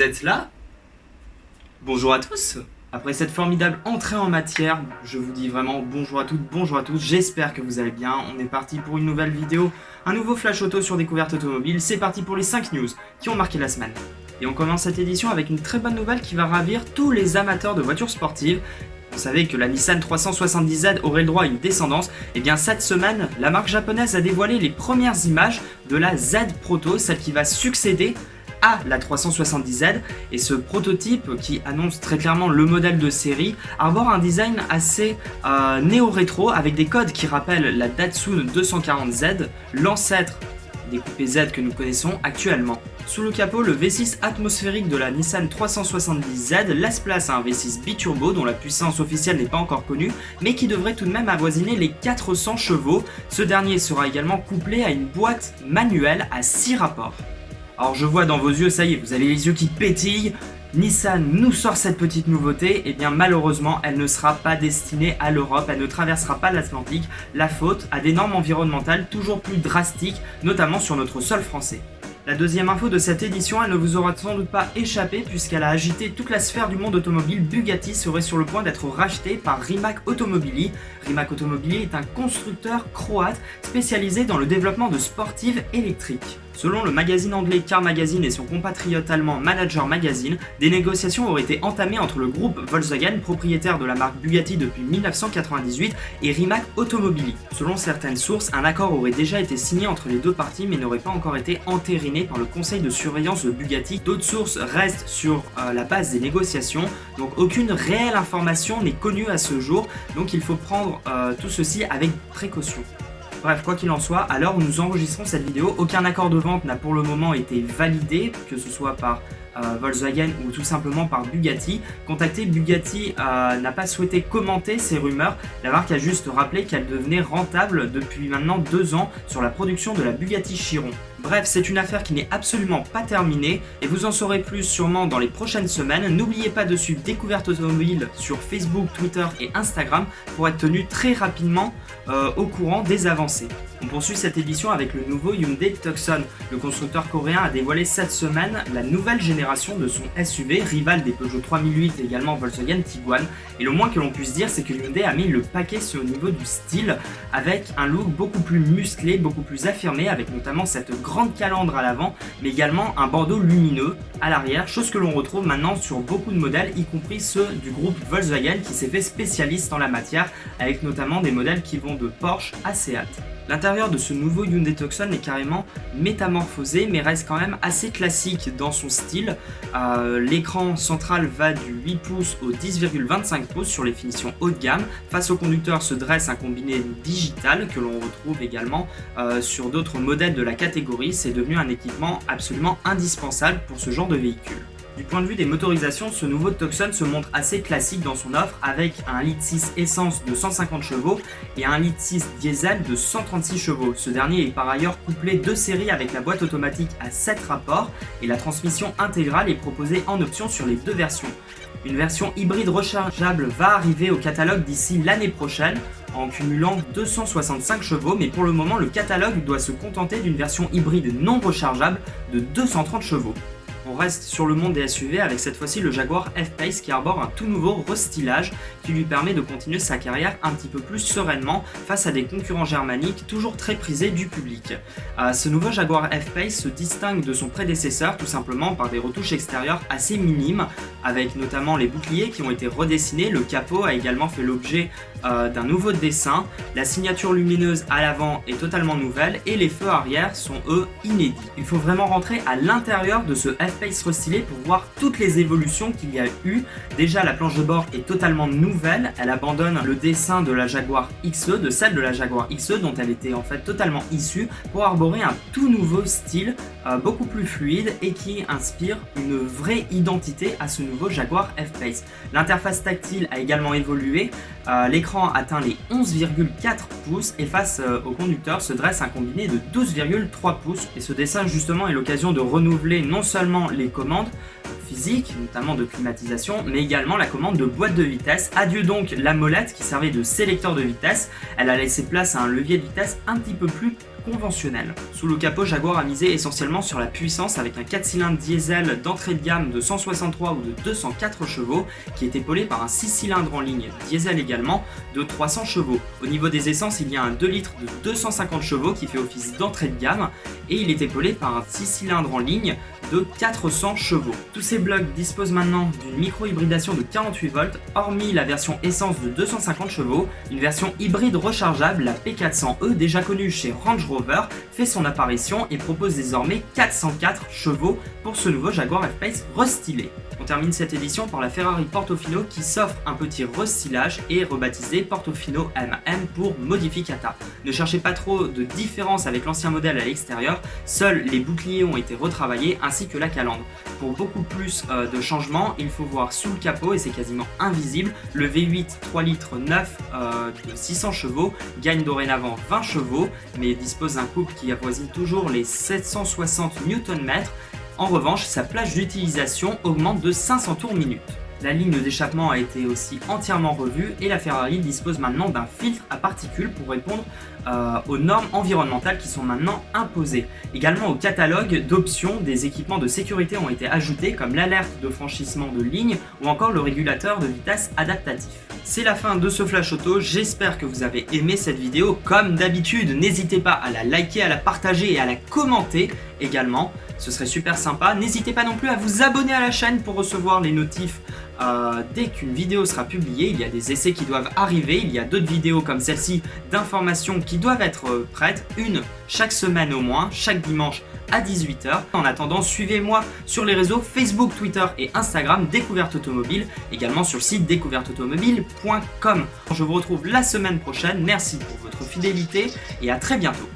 êtes là? Bonjour à tous. Après cette formidable entrée en matière, je vous dis vraiment bonjour à toutes, bonjour à tous, j'espère que vous allez bien. On est parti pour une nouvelle vidéo, un nouveau flash auto sur découverte automobile. C'est parti pour les 5 news qui ont marqué la semaine. Et on commence cette édition avec une très bonne nouvelle qui va ravir tous les amateurs de voitures sportives. Vous savez que la Nissan 370Z aurait le droit à une descendance. Et bien cette semaine, la marque japonaise a dévoilé les premières images de la Z Proto, celle qui va succéder à la 370Z, et ce prototype qui annonce très clairement le modèle de série arbore un design assez néo-rétro avec des codes qui rappellent la Datsun 240Z, l'ancêtre des coupés Z que nous connaissons actuellement. Sous le capot, le V6 atmosphérique de la Nissan 370Z laisse place à un V6 biturbo dont la puissance officielle n'est pas encore connue, mais qui devrait tout de même avoisiner les 400 chevaux. Ce dernier sera également couplé à une boîte manuelle à 6 rapports. Alors je vois dans vos yeux, ça y est, vous avez les yeux qui pétillent. Nissan nous sort cette petite nouveauté, et bien malheureusement elle ne sera pas destinée à l'Europe, elle ne traversera pas l'Atlantique, la faute à des normes environnementales toujours plus drastiques, notamment sur notre sol français. La deuxième info de cette édition, elle ne vous aura sans doute pas échappé puisqu'elle a agité toute la sphère du monde automobile. Bugatti serait sur le point d'être racheté par Rimac Automobili. Rimac Automobili est un constructeur croate spécialisé dans le développement de sportives électriques. Selon le magazine anglais Car Magazine et son compatriote allemand Manager Magazine, des négociations auraient été entamées entre le groupe Volkswagen, propriétaire de la marque Bugatti depuis 1998, et Rimac Automobili. Selon certaines sources, un accord aurait déjà été signé entre les deux parties mais n'aurait pas encore été entériné par le conseil de surveillance de Bugatti. D'autres sources restent sur la base des négociations, donc aucune réelle information n'est connue à ce jour, donc il faut prendre tout ceci avec précaution. Bref, quoi qu'il en soit, à l'heure où nous enregistrons cette vidéo, aucun accord de vente n'a pour le moment été validé, que ce soit par Volkswagen ou tout simplement par Bugatti. Contacté, Bugatti n'a pas souhaité commenter ces rumeurs. La marque a juste rappelé qu'elle devenait rentable depuis maintenant 2 ans sur la production de la Bugatti Chiron. Bref, c'est une affaire qui n'est absolument pas terminée et vous en saurez plus sûrement dans les prochaines semaines. N'oubliez pas de suivre Découverte Automobile sur Facebook, Twitter et Instagram pour être tenu très rapidement au courant des avancées. On poursuit cette édition avec le nouveau Hyundai Tucson. Le constructeur coréen a dévoilé cette semaine la nouvelle génération de son SUV, rival des Peugeot 3008 et également Volkswagen Tiguan. Et le moins que l'on puisse dire, c'est que Hyundai a mis le paquet sur le niveau du style, avec un look beaucoup plus musclé, beaucoup plus affirmé, avec notamment cette grande calandre à l'avant, mais également un bandeau lumineux à l'arrière, chose que l'on retrouve maintenant sur beaucoup de modèles, y compris ceux du groupe Volkswagen qui s'est fait spécialiste en la matière, avec notamment des modèles qui vont de Porsche à Seat. L'intérieur de ce nouveau Hyundai Tucson est carrément métamorphosé mais reste quand même assez classique dans son style. L'écran central va du 8 pouces au 10,25 pouces sur les finitions haut de gamme. Face au conducteur se dresse un combiné digital que l'on retrouve également sur d'autres modèles de la catégorie. C'est devenu un équipement absolument indispensable pour ce genre de véhicule. Du point de vue des motorisations, ce nouveau Tucson se montre assez classique dans son offre avec un 1,6 litre essence de 150 chevaux et un 1,6 litre diesel de 136 chevaux. Ce dernier est par ailleurs couplé de série avec la boîte automatique à 7 rapports et la transmission intégrale est proposée en option sur les deux versions. Une version hybride rechargeable va arriver au catalogue d'ici l'année prochaine en cumulant 265 chevaux, mais pour le moment le catalogue doit se contenter d'une version hybride non rechargeable de 230 chevaux. On reste sur le monde des SUV avec cette fois-ci le Jaguar F-Pace qui arbore un tout nouveau restylage qui lui permet de continuer sa carrière un petit peu plus sereinement face à des concurrents germaniques toujours très prisés du public. Ce nouveau Jaguar F-Pace se distingue de son prédécesseur tout simplement par des retouches extérieures assez minimes avec notamment les boucliers qui ont été redessinés, le capot a également fait l'objet d'un nouveau dessin, la signature lumineuse à l'avant est totalement nouvelle et les feux arrière sont eux inédits. Il faut vraiment rentrer à l'intérieur de ce F-Pace restylé pour voir toutes les évolutions qu'il y a eu. Déjà la planche de bord est totalement nouvelle, elle abandonne le dessin de la Jaguar XE, de celle de la Jaguar XE dont elle était en fait totalement issue pour arborer un tout nouveau style beaucoup plus fluide et qui inspire une vraie identité à ce nouveau Jaguar F-Pace. L'interface tactile a également évolué, l'écran atteint les 11,4 pouces et face au conducteur se dresse un combiné de 12,3 pouces et ce dessin justement est l'occasion de renouveler non seulement les commandes physiques, notamment de climatisation, mais également la commande de boîte de vitesse. Adieu donc la molette qui servait de sélecteur de vitesse, elle a laissé place à un levier de vitesse un petit peu plus conventionnelle. Sous le capot, Jaguar a misé essentiellement sur la puissance avec un 4 cylindres diesel d'entrée de gamme de 163 ou de 204 chevaux qui est épaulé par un 6 cylindres en ligne diesel également de 300 chevaux. Au niveau des essences, il y a un 2 litres de 250 chevaux qui fait office d'entrée de gamme et il est épaulé par un 6 cylindres en ligne de 400 chevaux. Tous ces blocs disposent maintenant d'une micro-hybridation de 48 volts, hormis la version essence de 250 chevaux. Une version hybride rechargeable, la P400E, déjà connue chez Range Rover, fait son apparition et propose désormais 404 chevaux pour ce nouveau Jaguar F-Pace restylé. On termine cette édition par la Ferrari Portofino qui s'offre un petit restylage et rebaptisé Portofino MM pour Modificata. Ne cherchez pas trop de différence avec l'ancien modèle à l'extérieur, seuls les boucliers ont été retravaillés ainsi que la calandre. Pour beaucoup plus de changements, il faut voir sous le capot et c'est quasiment invisible. Le V8 3 litres 9 de 600 chevaux gagne dorénavant 20 chevaux mais dispose d'un couple qui avoisine toujours les 760 Nm. En revanche, sa plage d'utilisation augmente de 500 tours minute. La ligne d'échappement a été aussi entièrement revue et la Ferrari dispose maintenant d'un filtre à particules pour répondre aux normes environnementales qui sont maintenant imposées. Également au catalogue d'options, des équipements de sécurité ont été ajoutés comme l'alerte de franchissement de ligne ou encore le régulateur de vitesse adaptatif. C'est la fin de ce Flash Auto, j'espère que vous avez aimé cette vidéo. Comme d'habitude, n'hésitez pas à la liker, à la partager et à la commenter également. Ce serait super sympa. N'hésitez pas non plus à vous abonner à la chaîne pour recevoir les notifs dès qu'une vidéo sera publiée. Il y a des essais qui doivent arriver, il y a d'autres vidéos comme celle-ci d'informations qui doivent être prêtes, une chaque semaine au moins, chaque dimanche à 18 h. En attendant, suivez-moi sur les réseaux Facebook, Twitter et Instagram Découverte Automobile, également sur le site découverteautomobile.com. Je vous retrouve la semaine prochaine, merci pour votre fidélité et à très bientôt.